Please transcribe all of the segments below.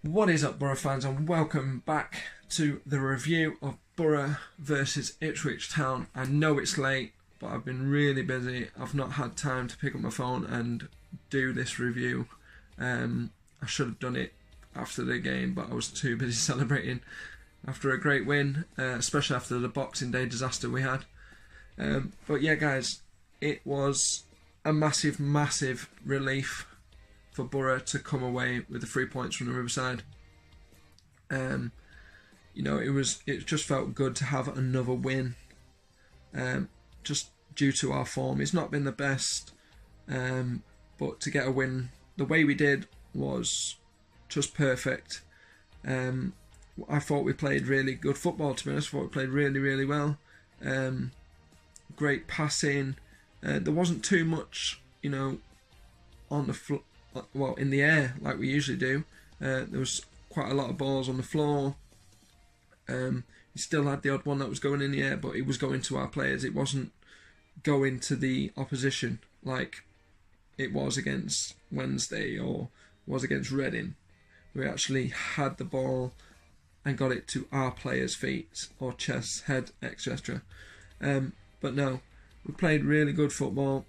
What is up, Borough fans, and welcome back to the review of Borough versus Ipswich Town. I know it's late, but I've been really busy. I've not had time to pick up my phone and do this review. I should have done it after the game, but I was too busy celebrating after a great win, especially after the Boxing Day disaster we had. But yeah, guys, it was a massive, massive relief for Borough to come away with the 3 points from the Riverside. It just felt good to have another win. Just due to our form, it's not been the best, but to get a win the way we did was just perfect. I thought we played really good football. To be honest, I thought we played really, really well. Great passing. There wasn't too much, on the in the air like we usually do. There was quite a lot of balls on the floor. He still had the odd one that was going in the air, but it was going to our players. It wasn't going to the opposition like it was against Wednesday or was against Reading. We actually had the ball and got it to our players' feet or chest, head, etc. But no, we played really good football.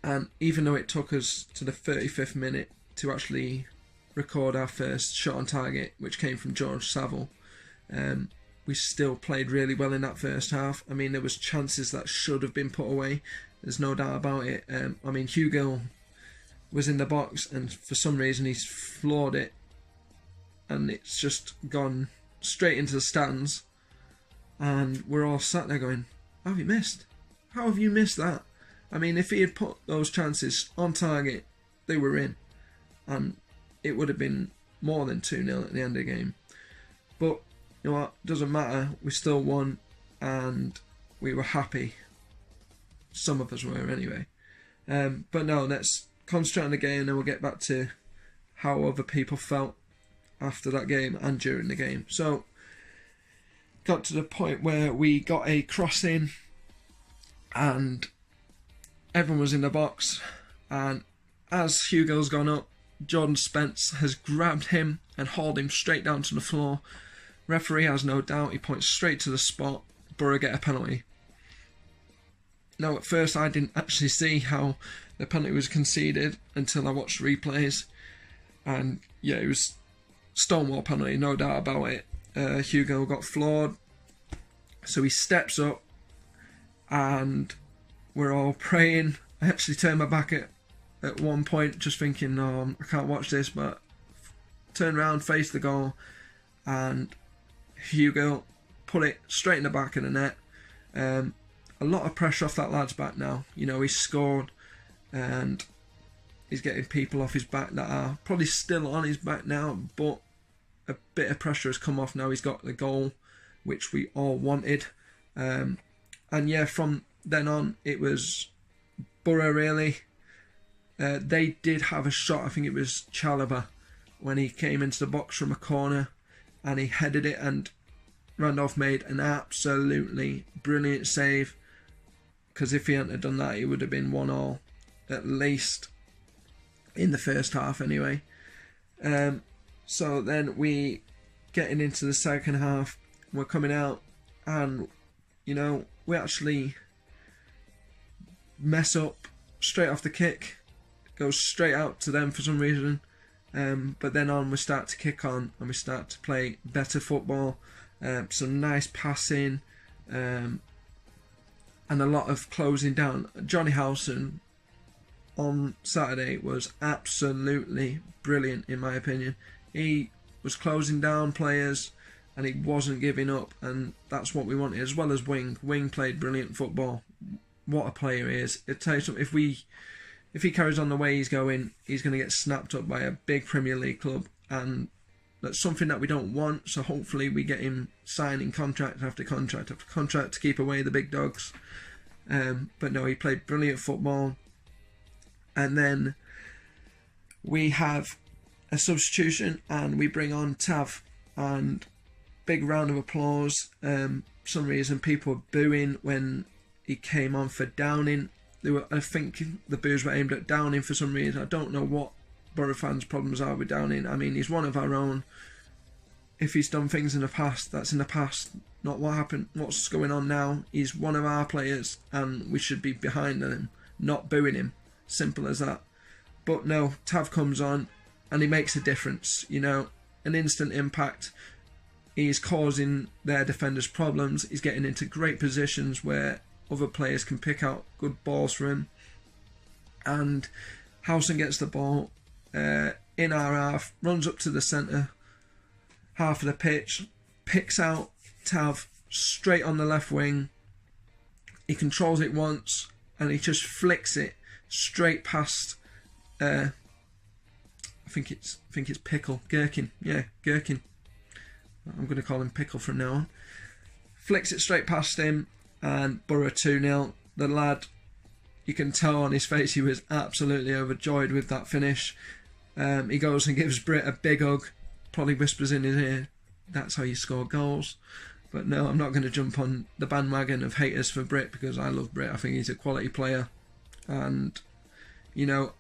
And even though it took us to the 35th minute to actually record our first shot on target, which came from George Saville, we still played really well in that first half. I mean, there was chances that should have been put away. There's no doubt about it. Hugo was in the box and for some reason he's floored it. And it's just gone straight into the stands. And we're all sat there going, how have you missed? How have you missed that? I mean, if he had put those chances on target, they were in. And it would have been more than 2-0 at the end of the game. But, you know what, doesn't matter. We still won and we were happy. Some of us were anyway. But no, let's concentrate on the game and then we'll get back to how other people felt after that game and during the game. So, got to the point where we got a cross in and everyone was in the box, and as Hugo's gone up, Jordan Spence has grabbed him and hauled him straight down to the floor. Referee has no doubt, he points straight to the spot. Borough get a penalty. Now at first I didn't actually see how the penalty was conceded until I watched replays, and yeah, it was stonewall penalty, no doubt about it. Hugo got floored, so he steps up and we're all praying. I actually turned my back at one point just thinking, no, I can't watch this, but turned around, faced the goal, and Hugo put it straight in the back of the net. A lot of pressure off that lad's back now. He's scored and he's getting people off his back that are probably still on his back now, but a bit of pressure has come off now. He's got the goal, which we all wanted. And yeah, from then on, it was Borough really. They did have a shot, I think it was Chalobah, when he came into the box from a corner and he headed it, and Randolph made an absolutely brilliant save, because if he hadn't have done that, it would have been 1-1 at least in the first half anyway. So then we getting into the second half, we're coming out and we actually mess up straight off the kick, goes straight out to them for some reason, but then on we start to kick on and we start to play better football, some nice passing, and a lot of closing down. Johnny Howson on Saturday was absolutely brilliant in my opinion. He was closing down players and he wasn't giving up, and that's what we wanted, as well as Wing. Wing played brilliant football. What a player he is. It tells you something. If he carries on the way he's going, he's going to get snapped up by a big Premier League club, and that's something that we don't want. So hopefully we get him signing contract after contract after contract to keep away the big dogs. But no, he played brilliant football. And then we have a substitution and we bring on Tav, and big round of applause. Some reason people were booing when he came on for Downing. I think the boos were aimed at Downing for some reason. I don't know what Borough fans' problems are with Downing. I mean, he's one of our own. If he's done things in the past, that's in the past, not what happened. What's going on now? He's one of our players, and we should be behind him, not booing him. Simple as that. But no, Tav comes on, and he makes a difference. You know, an instant impact. He's causing their defenders problems. He's getting into great positions where other players can pick out good balls for him. And Howson gets the ball in our half, runs up to the centre half of the pitch, picks out Tav straight on the left wing. He controls it once, and he just flicks it straight past. I think it's Pickle, Gherkin. Yeah, Gherkin. I'm going to call him Pickle from now on. Flicks it straight past him, and Borough 2-0. The lad, you can tell on his face, he was absolutely overjoyed with that finish. He goes and gives Britt a big hug, probably whispers in his ear, "That's how you score goals." But no, I'm not going to jump on the bandwagon of haters for Britt, because I love Britt. I think he's a quality player, and you know,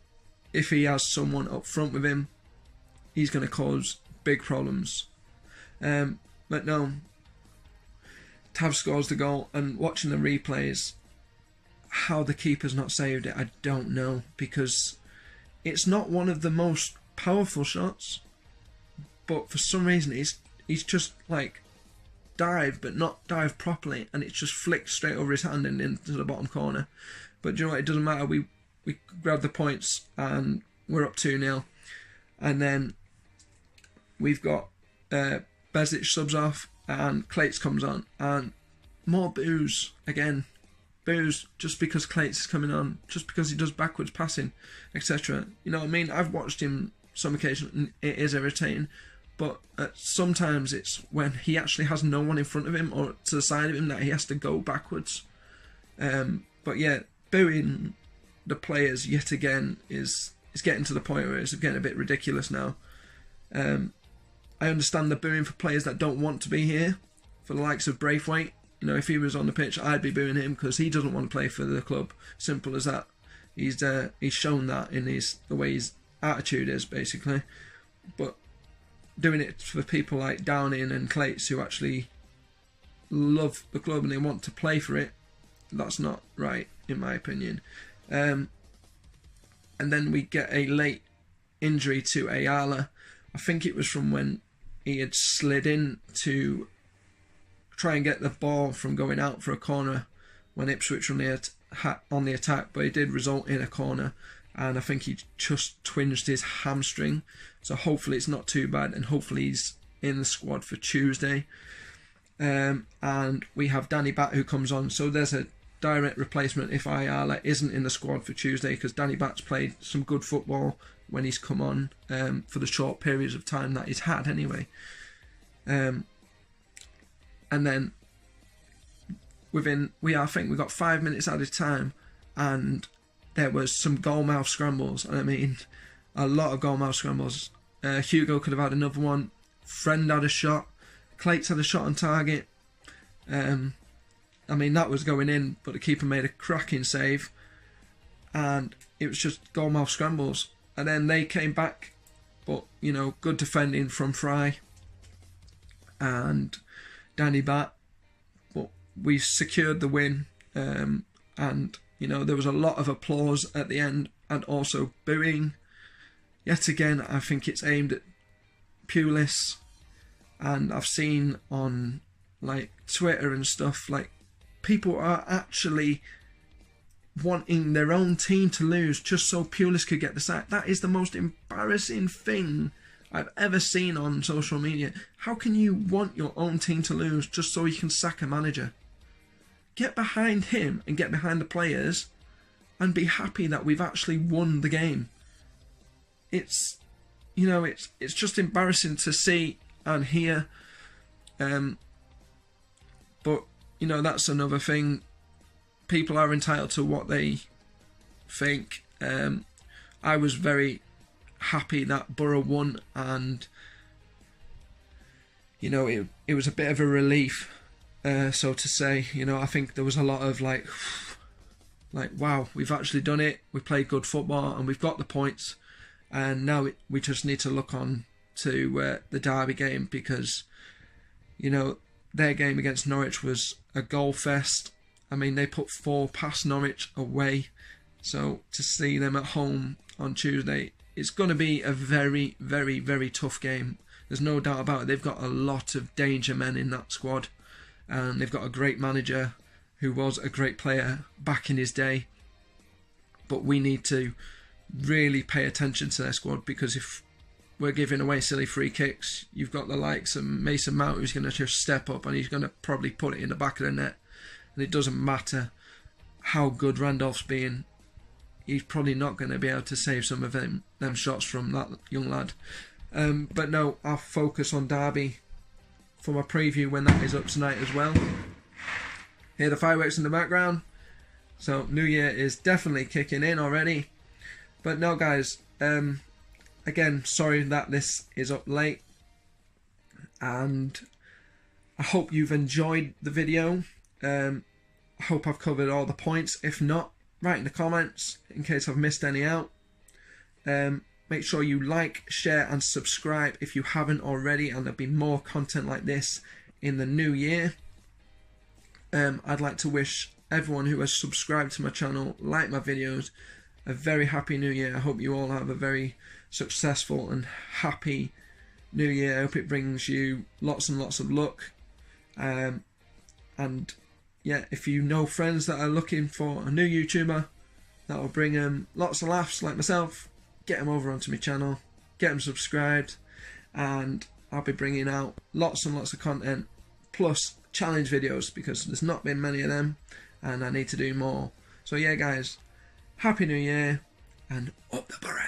if he has someone up front with him, he's going to cause big problems. But no, Tav scores the goal, and watching the replays, how the keeper's not saved it, I don't know, because it's not one of the most powerful shots, but for some reason he's just like dived, but not dived properly, and it's just flicked straight over his hand and into the bottom corner. But you know what, it doesn't matter, we grab the points and we're up 2-0, and then we've got Bezic subs off and Clates comes on, and more boos again. Boos just because Clates is coming on, just because he does backwards passing, etc. You know what I mean? I've watched him some occasions and it is irritating, but sometimes it's when he actually has no one in front of him or to the side of him that he has to go backwards. But yeah, booing the players yet again is getting to the point where it's getting a bit ridiculous now. I understand the booing for players that don't want to be here, for the likes of Braithwaite. You know, if he was on the pitch, I'd be booing him because he doesn't want to play for the club. Simple as that. He's shown that in the way his attitude is, basically. But doing it for people like Downing and Clates, who actually love the club and they want to play for it, that's not right, in my opinion. And then we get a late injury to Ayala. I think it was from when he had slid in to try and get the ball from going out for a corner when Ipswich were on the attack, but it did result in a corner, and I think he just twinged his hamstring, so hopefully it's not too bad, and hopefully he's in the squad for Tuesday. And we have Danny Batt who comes on, so there's a direct replacement if Ayala isn't in the squad for Tuesday, because Danny Batt's played some good football when he's come on, for the short periods of time that he's had anyway. And then I think we got 5 minutes added time, and there was some goalmouth scrambles. I mean, a lot of goalmouth scrambles. Hugo could have had another one. Friend had a shot. Clates had a shot on target. I mean, that was going in, but the keeper made a cracking save, and it was just goalmouth scrambles. And then they came back, but you know, good defending from Fry and Danny Batt, but we secured the win, and you know, there was a lot of applause at the end and also booing. Yet again, I think it's aimed at Pulis, and I've seen on like Twitter and stuff, like people are actually wanting their own team to lose just so Pulis could get the sack. That is the most embarrassing thing I've ever seen on social media. How can you want your own team to lose just so you can sack a manager? Get behind him and get behind the players and be happy that we've actually won the game. It's, you know, it's just embarrassing to see and hear. But, you know, that's another thing. People are entitled to what they think. I was very happy that Borough won, and you know, it was a bit of a relief, so to say. You know, I think there was a lot of like wow, we've actually done it, we played good football and we've got the points. and now we just need to look on to the Derby game, because you know their game against Norwich was a goal fest. I mean, they put 4 past Norwich away, so to see them at home on Tuesday, it's going to be a very, very, very tough game. There's no doubt about it. They've got a lot of danger men in that squad, and they've got a great manager who was a great player back in his day. But we need to really pay attention to their squad, because if we're giving away silly free kicks, you've got the likes of Mason Mount who's going to just step up and he's going to probably put it in the back of the net. And it doesn't matter how good Randolph's being, he's probably not going to be able to save some of them shots from that young lad. But no, I'll focus on Derby for my preview when that is up tonight as well. Hear the fireworks in the background. So New Year is definitely kicking in already. But no guys, again, sorry that this is up late. And I hope you've enjoyed the video. I hope I've covered all the points. If not, write in the comments in case I've missed any out. Make sure you like, share and subscribe if you haven't already, and there'll be more content like this in the new year. I'd like to wish everyone who has subscribed to my channel, liked my videos, a very happy new year. I hope you all have a very successful and happy new year. I hope it brings you lots and lots of luck. And yeah, if you know friends that are looking for a new YouTuber that will bring them lots of laughs like myself, get them over onto my channel, get them subscribed, and I'll be bringing out lots and lots of content, plus challenge videos, because there's not been many of them and I need to do more. So yeah guys, happy new year and up the borough.